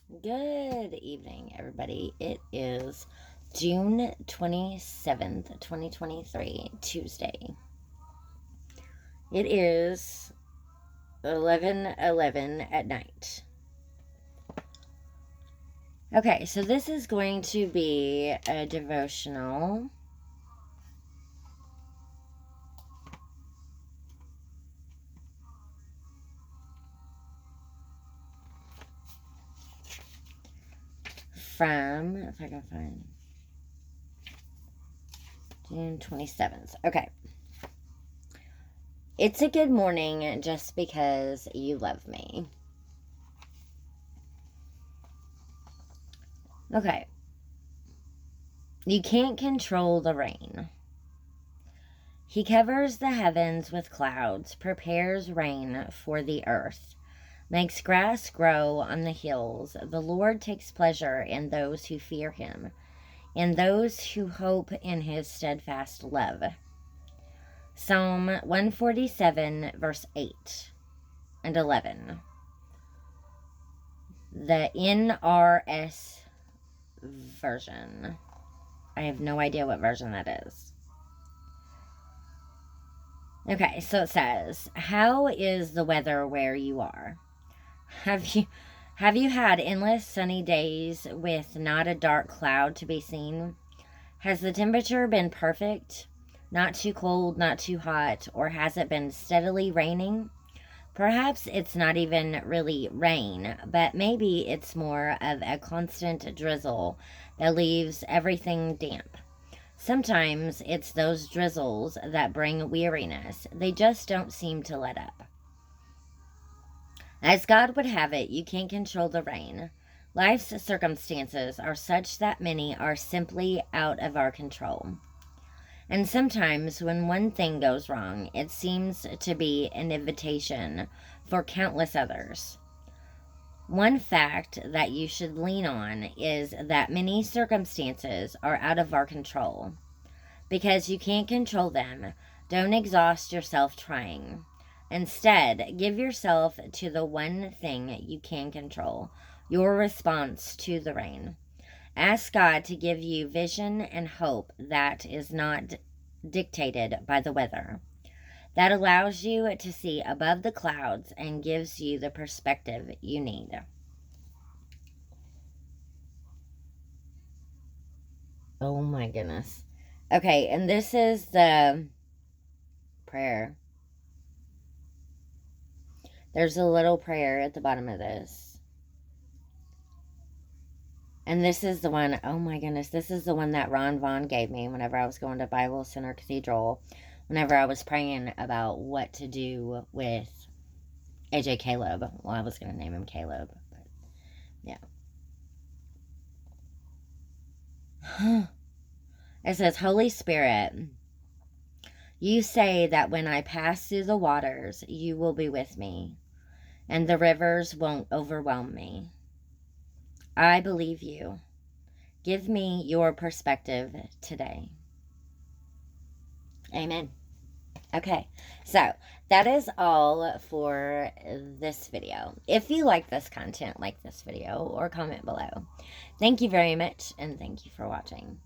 Good evening, everybody. It is June 27th, 2023, Tuesday. It is 11:11 at night. Okay, so this is going to be a devotional. From, if I can find, June 27th. Okay. It's a good morning just because you love me. Okay. You can't control the rain. He covers the heavens with clouds, prepares rain for the earth, makes grass grow on the hills. The Lord takes pleasure in those who fear him, in those who hope in his steadfast love. Psalm 147, verse 8 and 11. The NRS version. I have no idea what version that is. Okay, so it says, how is the weather where you are? Have you had endless sunny days with not a dark cloud to be seen? Has the temperature been perfect? Not too cold, not too hot, or has it been steadily raining? Perhaps it's not even really rain, but maybe it's more of a constant drizzle that leaves everything damp. Sometimes it's those drizzles that bring weariness. They just don't seem to let up. As God would have it, you can't control the rain. Life's circumstances are such that many are simply out of our control. And sometimes when one thing goes wrong, it seems to be an invitation for countless others. One fact that you should lean on is that many circumstances are out of our control. Because you can't control them, don't exhaust yourself trying. Instead, give yourself to the one thing you can control, your response to the rain. Ask God to give you vision and hope that is not dictated by the weather, that allows you to see above the clouds and gives you the perspective you need. Oh my goodness. Okay, and this is the prayer. There's a little prayer at the bottom of this. And this is the one, oh my goodness, this is the one that Ron Vaughn gave me whenever I was going to Bible Center Cathedral, whenever I was praying about what to do with AJ Caleb. Well, I was going to name him Caleb, but yeah. It says, Holy Spirit, you say that when I pass through the waters, you will be with me, and the rivers won't overwhelm me. I believe you. Give me your perspective today. Amen. Okay, so that is all for this video. If you like this content, like this video or comment below. Thank you very much, and thank you for watching.